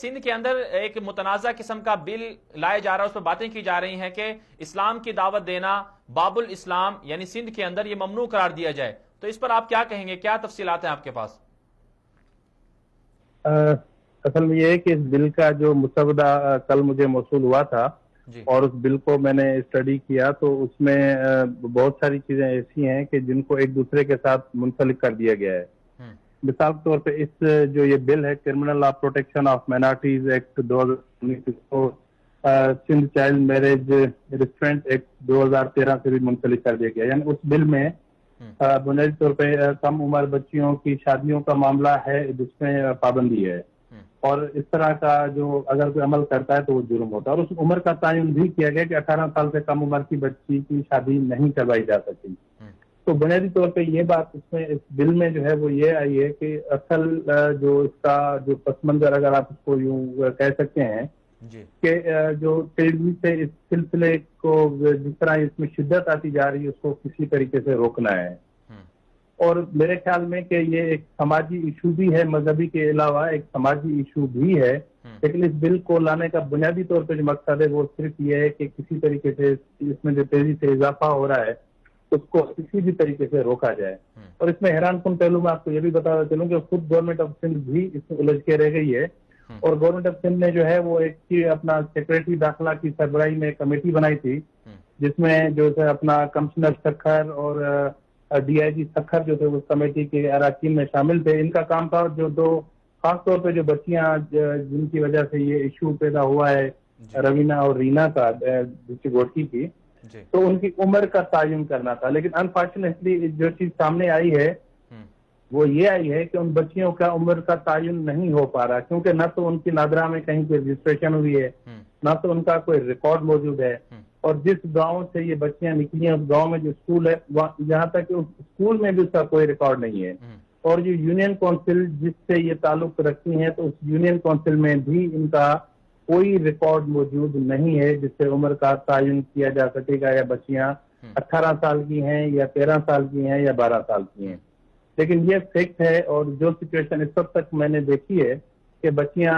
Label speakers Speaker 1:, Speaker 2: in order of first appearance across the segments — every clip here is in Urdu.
Speaker 1: سندھ کے اندر ایک متنازع قسم کا بل لائے جا رہا ہے، اس پر باتیں کی جا رہی ہیں کہ اسلام کی دعوت دینا باب الاسلام یعنی سندھ کے اندر یہ ممنوع قرار دیا جائے، تو اس پر آپ کیا کہیں گے؟ کیا تفصیلات ہیں آپ کے پاس؟
Speaker 2: اصل میں یہ ہے کہ اس بل کا جو مسودہ کل مجھے موصول ہوا تھا اور اس بل کو میں نے اسٹڈی کیا تو اس میں بہت ساری چیزیں ایسی ہیں کہ جن کو ایک دوسرے کے ساتھ منسلک کر دیا گیا ہے. مثال کے طور پہ اس جو یہ بل ہے criminal law protection of minorities act 2019 کو Sindh child marriage restraint act 2013 سے بھی منسلک کر دیا گیا. یعنی اس بل میں بنیادی طور پہ کم عمر بچیوں کی شادیوں کا معاملہ ہے جس میں پابندی ہے، اور اس طرح کا جو اگر کوئی عمل کرتا ہے تو وہ جرم ہوتا ہے. اور اس عمر کا تعین بھی کیا گیا کہ 18 سال سے کم عمر کی بچی کی شادی نہیں کروائی جا سکتی. تو بنیادی طور پہ یہ بات اس بل میں جو ہے وہ یہ آئی ہے کہ اصل جو اس کا جو پس منظر اگر آپ اس کو یوں کہہ سکتے ہیں کہ جو تیزی سے اس سلسلے کو جس طرح اس میں شدت آتی جا رہی ہے اس کو کسی طریقے سے روکنا ہے. اور میرے خیال میں کہ یہ ایک سماجی ایشو بھی ہے، مذہبی کے علاوہ ایک سماجی ایشو بھی ہے، لیکن اس بل کو لانے کا بنیادی طور پہ جو مقصد ہے وہ صرف یہ ہے کہ کسی طریقے سے اس میں جو تیزی سے اضافہ ہو رہا ہے اس کو کسی بھی طریقے سے روکا جائے. اور اس میں حیران کن پہلو میں آپ کو یہ بھی بتا چلوں کہ خود گورنمنٹ آف سندھ بھی اس میں الجھ کے رہ گئی ہے، اور گورنمنٹ آف سندھ نے جو ہے وہ ایک اپنا سیکریٹری داخلہ کی سربراہی میں کمیٹی بنائی تھی جس میں جو ہے اپنا کمشنر سکھر اور ڈی آئی جی سکھر جو تھے اس کمیٹی کے اراکین میں شامل تھے. ان کا کام تھا جو دو خاص طور پہ جو بچیاں جن کی وجہ سے یہ ایشو پیدا ہوا ہے روینہ اور رینا کا دوسری گوٹکی کی، تو ان کی عمر کا تعین کرنا تھا. لیکن انفارچونیٹلی جو چیز سامنے آئی ہے وہ یہ آئی ہے کہ ان بچیوں کا عمر کا تعین نہیں ہو پا رہا، کیونکہ نہ تو ان کی نادرا میں کہیں کوئی رجسٹریشن ہوئی ہے، نہ تو ان کا کوئی ریکارڈ موجود ہے. اور جس گاؤں سے یہ بچیاں نکلی ہیں اس گاؤں میں جو اسکول ہے جہاں تک کہ اس اسکول میں بھی اس کا کوئی ریکارڈ نہیں ہے. اور جو یونین کونسل جس سے یہ تعلق رکھتی ہیں تو اس یونین کونسل میں بھی ان کا کوئی ریکارڈ موجود نہیں ہے جس سے عمر کا تعین کیا جا سکے گا یا بچیاں 18 سال کی ہیں یا 13 سال کی ہیں یا 12 سال کی ہیں. لیکن یہ فیکٹ ہے، اور جو سچویشن اس وقت تک میں نے دیکھی ہے کہ بچیاں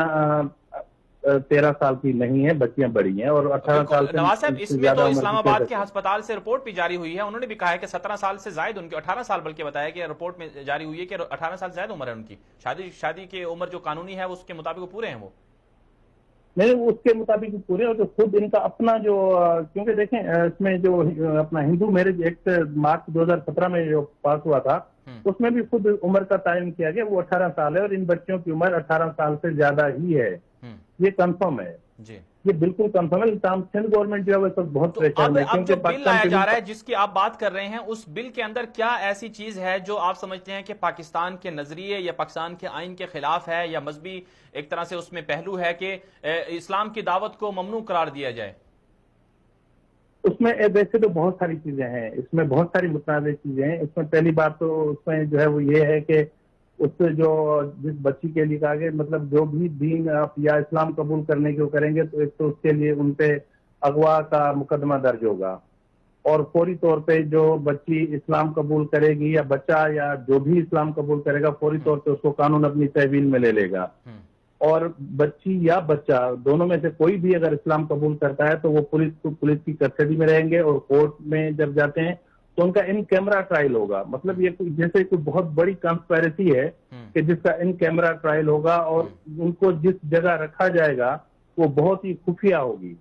Speaker 2: 13 سال کی نہیں ہیں، بچیاں بڑی ہیں اور 18 سال سے
Speaker 1: نواز صاحب اس میں تو اسلام آباد کے ہسپتال سے رپورٹ بھی جاری ہوئی ہے، انہوں نے بھی کہا ہے کہ 17 سال سے زائد ان کی 18 سال بلکہ بتایا کہ رپورٹ میں جاری ہوئی ہے کہ 18 سال زائد عمر ہے ان کی. شادی کی عمر جو قانونی ہے اس کے مطابق پورے ہیں وہ
Speaker 2: نہیں، اس کے مطابق پورے. اور جو خود ان کا اپنا جو کیونکہ دیکھیں اس میں جو اپنا ہندو میرج ایکٹ مارچ 2017 میں جو پاس ہوا تھا اس میں بھی خود عمر کا تعین کیا گیا، وہ 18 سال ہے اور ان بچوں کی عمر 18 سال سے زیادہ ہی ہے. یہ کنفرم ہے، یہ بالکل کنفرم ہے. سندھ گورنمنٹ جو ہے وہ بہت پریشان ہے.
Speaker 1: اب جو بل لایا جا رہا ہے جس کی آپ بات کر رہے ہیں اس بل کے اندر کیا ایسی چیز ہے جو آپ سمجھتے ہیں کہ پاکستان کے نظریے یا پاکستان کے آئین کے خلاف ہے، یا مذہبی ایک طرح سے اس میں پہلو ہے کہ اسلام کی دعوت کو ممنوع قرار دیا جائے؟
Speaker 2: اس میں ویسے تو بہت ساری چیزیں ہیں، اس میں بہت ساری متنازع چیزیں ہیں. اس میں پہلی بات تو اس میں جو ہے وہ یہ ہے کہ اس سے جو جس بچی کے لیے کہا گیا مطلب جو بھی دین یا اسلام قبول کرنے کو کریں گے تو ایک تو اس کے لیے ان پہ اغوا کا مقدمہ درج ہوگا، اور فوری طور پہ جو بچی اسلام قبول کرے گی یا بچہ یا جو بھی اسلام قبول کرے گا فوری طور پہ اس کو قانون اپنی تحویل میں لے لے گا. اور بچی یا بچہ دونوں میں سے کوئی بھی اگر اسلام قبول کرتا ہے تو وہ پولیس کی کسٹڈی میں رہیں گے، اور کورٹ میں جب جاتے ہیں تو ان کا ان کیمرہ ٹرائل ہوگا. مطلب یہ جیسے کوئی بہت بڑی کنسپیریسی ہے کہ جس کا ان کیمرہ ٹرائل ہوگا، اور ان کو جس جگہ رکھا جائے گا وہ بہت ہی خفیہ ہوگی.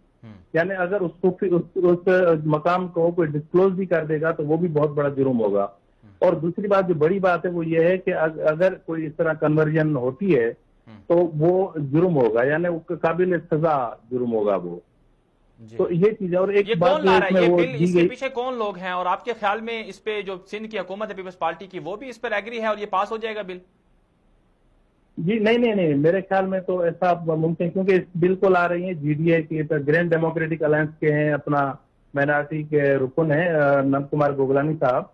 Speaker 2: یعنی اگر اس مقام کو کوئی ڈسکلوز بھی کر دے گا تو وہ بھی بہت بڑا جرم ہوگا. اور دوسری بات جو بڑی بات ہے وہ یہ ہے کہ اگر کوئی اس طرح کنورژن ہوتی ہے تو وہ جرم ہوگا، یعنی قابل سزا جرم ہوگا وہ. تو یہ چیز ہے. اور ایک بات
Speaker 1: اس کے پیچھے کون لوگ ہیں، اور آپ کے خیال میں اس پہ جو سندھ کی حکومت ہے پیپلز پارٹی کی وہ بھی اس پر ایگری ہے اور یہ پاس ہو جائے گا بل؟
Speaker 2: جی نہیں، میرے خیال میں تو ایسا ممکن، کیونکہ اس بل کو لا رہی ہیں جی ڈی اے کی گرینڈ ڈیموکریٹک الائنس کے ہیں، اپنا مائنارٹی کے رکن ہیں نند کمار گوگلانی صاحب،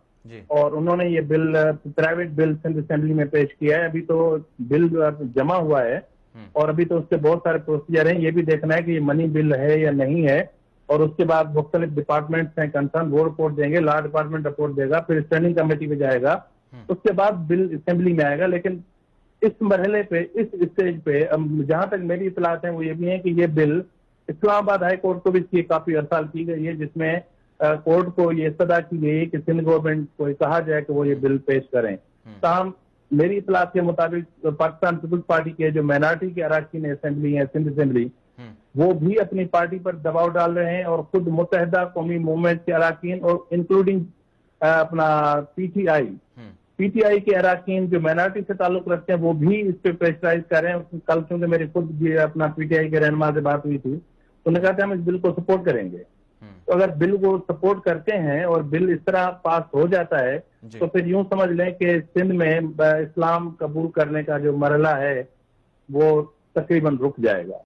Speaker 2: اور انہوں نے یہ بل پرائیویٹ بل سندھ اسمبلی میں پیش کیا ہے. ابھی تو بل جمع ہوا ہے اور ابھی تو اس کے بہت سارے پروسیجر ہیں. یہ بھی دیکھنا ہے کہ یہ منی بل ہے یا نہیں ہے، اور اس کے بعد مختلف ڈپارٹمنٹس ہیں کنسرن، وہ رپورٹ دیں گے، لا ڈپارٹمنٹ رپورٹ دے گا، پھر اسٹینڈنگ کمیٹی میں جائے گا، اس کے بعد بل اسمبلی میں آئے گا. لیکن اس مرحلے پہ اس اسٹیج پہ جہاں تک میری اطلاعات ہیں وہ یہ بھی ہیں کہ یہ بل اسلام آباد ہائی کورٹ کو بھی اس کی کافی ارسال کی گئی ہے، جس میں کورٹ کو یہ استدعا کی گئی ہے کہ سندھ گورنمنٹ کو کہا جائے کہ وہ یہ بل پیش کریں۔ تاہم میری اطلاعات کے مطابق پاکستان پیپلز پارٹی کے جو مائنارٹی کے اراکین اسمبلی ہیں، سندھ اسمبلی، وہ بھی اپنی پارٹی پر دباؤ ڈال رہے ہیں، اور خود متحدہ قومی موومنٹ کے اراکین اور انکلوڈنگ اپنا پی ٹی آئی کے اراکین جو مائنارٹی سے تعلق رکھتے ہیں وہ بھی اس پہ پریشرائز کر رہے ہیں۔ کل چونکہ میری خود بھی اپنا پی ٹی آئی کے رہنما سے بات ہوئی تھی، تو انہوں نے کہا کہ ہم اس بل کو سپورٹ کریں گے۔ تو اگر بل کو سپورٹ کرتے ہیں اور بل اس طرح پاس ہو جاتا ہے تو پھر یوں سمجھ لیں کہ سندھ میں اسلام قبول کرنے کا جو مرحلہ ہے وہ تقریباً رک جائے گا۔